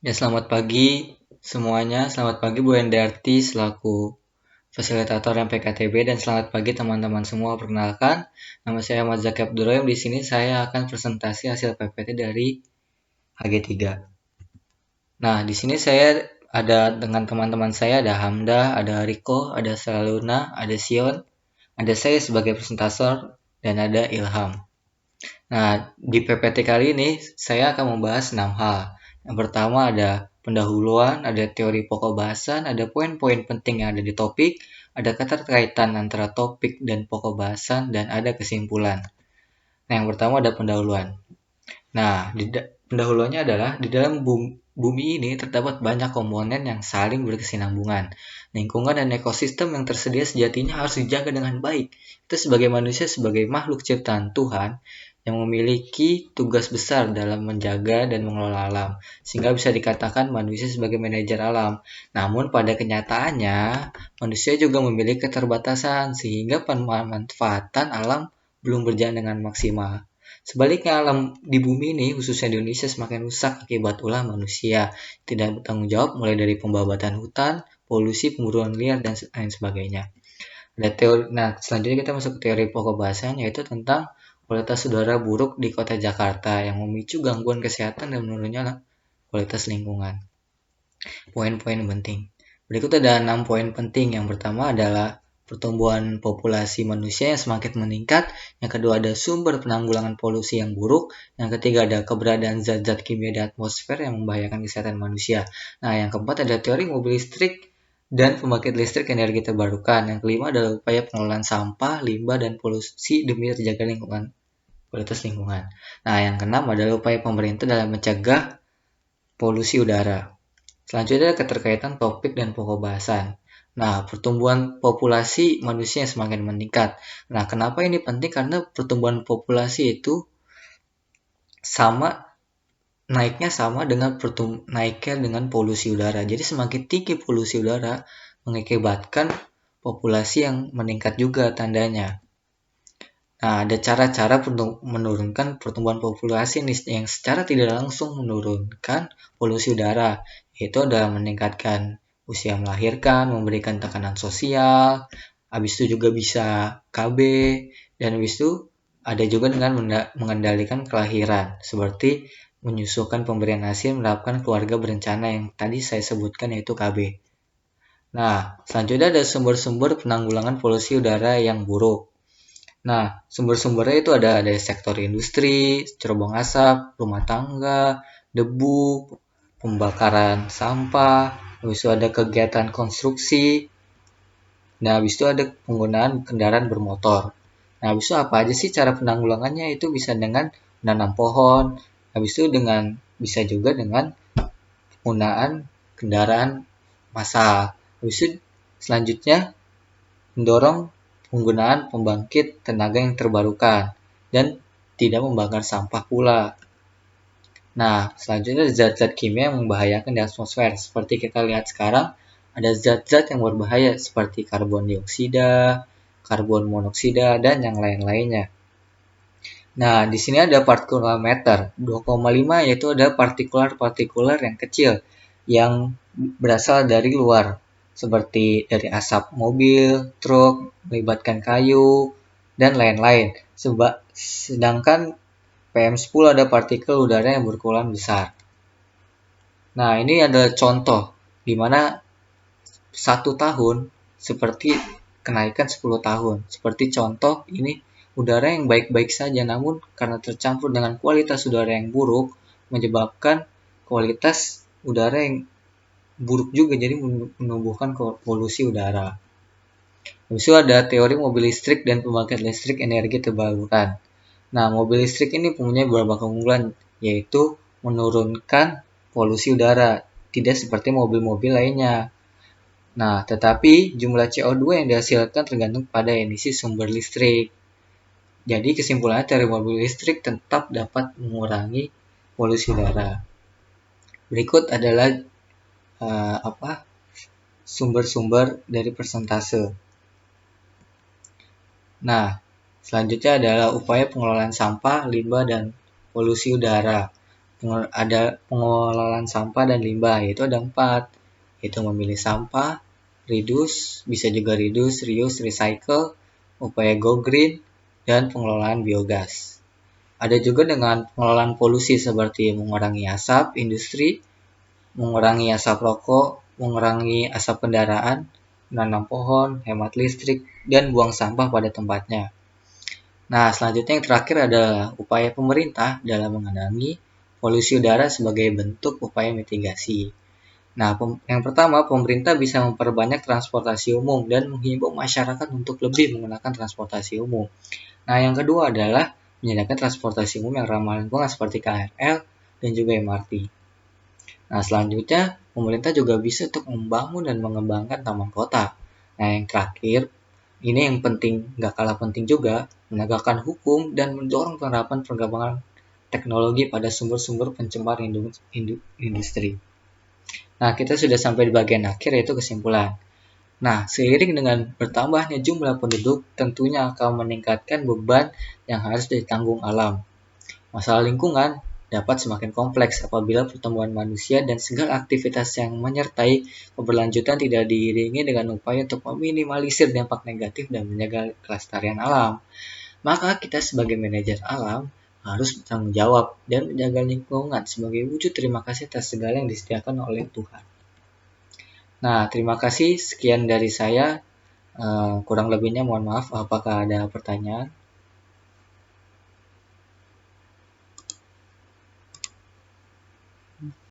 Ya, selamat pagi semuanya. Selamat pagi Bu Endarti selaku fasilitator MPKTB dan selamat pagi teman-teman semua. Perkenalkan, nama saya Ahmad Zaki Abdurrahim. Di sini saya akan presentasi hasil PPT dari HG3. Nah, di sini saya ada dengan teman-teman saya, ada Hamda, ada Riko, ada Saluna, ada Sion, ada saya sebagai presentator, dan ada Ilham. Nah, di PPT kali ini saya akan membahas 6 hal. Yang pertama ada pendahuluan, ada teori pokok bahasan, ada poin-poin penting yang ada di topik, ada keterkaitan antara topik dan pokok bahasan, dan ada kesimpulan. Nah, yang pertama ada pendahuluan. Nah, pendahuluannya adalah di dalam bumi ini terdapat banyak komponen yang saling berkesinambungan. Lingkungan dan ekosistem yang tersedia sejatinya harus dijaga dengan baik. Kita sebagai manusia, sebagai makhluk ciptaan Tuhan, yang memiliki tugas besar dalam menjaga dan mengelola alam, sehingga bisa dikatakan manusia sebagai manajer alam. Namun pada kenyataannya, manusia juga memiliki keterbatasan, sehingga pemanfaatan alam belum berjalan dengan maksimal. Sebaliknya, alam di bumi ini, khususnya di Indonesia, semakin rusak akibat ulah manusia tidak bertanggung jawab, mulai dari pembabatan hutan, polusi, pemburuan liar, dan lain sebagainya. Nah, selanjutnya kita masuk ke teori pokok bahasan, yaitu tentang kualitas udara buruk di kota Jakarta yang memicu gangguan kesehatan dan menurunnya kualitas lingkungan. Poin-poin penting. Berikut ada 6 poin penting. Yang pertama adalah pertumbuhan populasi manusia yang semakin meningkat. Yang kedua ada sumber penanggulangan polusi yang buruk. Yang ketiga ada keberadaan zat-zat kimia di atmosfer yang membahayakan kesehatan manusia. Nah, yang keempat ada teori mobil listrik dan pembangkit listrik energi terbarukan. Yang kelima adalah upaya pengelolaan sampah, limbah, dan polusi demi terjaga lingkungan, kualitas lingkungan. Nah, yang keenam adalah upaya pemerintah dalam mencegah polusi udara. Selanjutnya adalah keterkaitan topik dan pokok bahasan. Nah, pertumbuhan populasi manusia yang semakin meningkat. Nah, kenapa ini penting? Karena pertumbuhan populasi itu naiknya sama dengan naiknya dengan polusi udara. Jadi semakin tinggi polusi udara mengakibatkan populasi yang meningkat juga tandanya. Nah, ada cara-cara untuk menurunkan pertumbuhan populasi yang secara tidak langsung menurunkan polusi udara, yaitu adalah meningkatkan usia melahirkan, memberikan tekanan sosial, habis itu juga bisa KB, dan habis itu ada juga dengan mengendalikan kelahiran, seperti menyusulkan pemberian ASI, menerapkan keluarga berencana yang tadi saya sebutkan yaitu KB. Nah, selanjutnya ada sumber-sumber penanggulangan polusi udara yang buruk. Nah, sumber-sumbernya itu ada dari sektor industri, cerobong asap, rumah tangga, debu, pembakaran sampah, habis itu ada kegiatan konstruksi, nah habis itu ada penggunaan kendaraan bermotor. Nah, habis itu apa aja sih cara penanggulangannya? Itu bisa dengan menanam pohon, habis itu bisa juga dengan penggunaan kendaraan massal. Habis itu selanjutnya mendorong penggunaan pembangkit tenaga yang terbarukan dan tidak membakar sampah pula. Nah, selanjutnya zat-zat kimia yang membahayakan di atmosfer. Seperti kita lihat sekarang, ada zat-zat yang berbahaya seperti karbon dioksida, karbon monoksida, dan yang lain-lainnya. Nah, di sini ada partikulometer 2,5, yaitu ada partikular-partikular yang kecil yang berasal dari luar, seperti dari asap mobil, truk, melibatkan kayu, dan lain-lain. Sedangkan PM10 ada partikel udara yang berkumpulan besar. Nah, ini adalah contoh di mana 1 tahun seperti kenaikan 10 tahun. Seperti contoh ini udara yang baik-baik saja, namun karena tercampur dengan kualitas udara yang buruk, menyebabkan kualitas udara yang buruk juga, jadi menumbuhkan polusi udara. Habis itu ada teori mobil listrik dan pembangkit listrik energi terbarukan. Nah, mobil listrik ini punya beberapa keunggulan, yaitu menurunkan polusi udara, tidak seperti mobil-mobil lainnya. Nah, tetapi jumlah CO2 yang dihasilkan tergantung pada emisi sumber listrik. Jadi kesimpulannya teori mobil listrik tetap dapat mengurangi polusi udara. Berikut adalah sumber-sumber dari persentase. Nah, selanjutnya adalah upaya pengelolaan sampah, limbah, dan polusi udara. ada pengelolaan sampah dan limbah, yaitu ada 4, yaitu memilih sampah, reduce, bisa juga reduce, reuse, recycle, upaya go green, dan pengelolaan biogas. Ada juga dengan pengelolaan polusi seperti mengurangi asap industri, mengurangi asap rokok, mengurangi asap kendaraan, menanam pohon, hemat listrik, dan buang sampah pada tempatnya. Nah, selanjutnya yang terakhir adalah upaya pemerintah dalam mengurangi polusi udara sebagai bentuk upaya mitigasi. Nah, yang pertama, pemerintah bisa memperbanyak transportasi umum dan menghimbau masyarakat untuk lebih menggunakan transportasi umum. Nah, yang kedua adalah menyediakan transportasi umum yang ramah lingkungan seperti KRL dan juga MRT. Nah, selanjutnya, pemerintah juga bisa untuk membangun dan mengembangkan taman kota. Nah, yang terakhir, ini yang penting, nggak kalah penting juga, menegakkan hukum dan mendorong penerapan perkembangan teknologi pada sumber-sumber pencemar industri. Nah, kita sudah sampai di bagian akhir, yaitu kesimpulan. Nah, seiring dengan bertambahnya jumlah penduduk, tentunya akan meningkatkan beban yang harus ditanggung alam. Masalah lingkungan dapat semakin kompleks apabila pertumbuhan manusia dan segala aktivitas yang menyertai keberlanjutan tidak diiringi dengan upaya untuk meminimalisir dampak negatif dan menjaga kelestarian alam. Maka kita sebagai manajer alam harus bertanggung jawab dan menjaga lingkungan sebagai wujud terima kasih atas segala yang disediakan oleh Tuhan. Nah, terima kasih. Sekian dari saya. Kurang lebihnya mohon maaf. Apakah ada pertanyaan?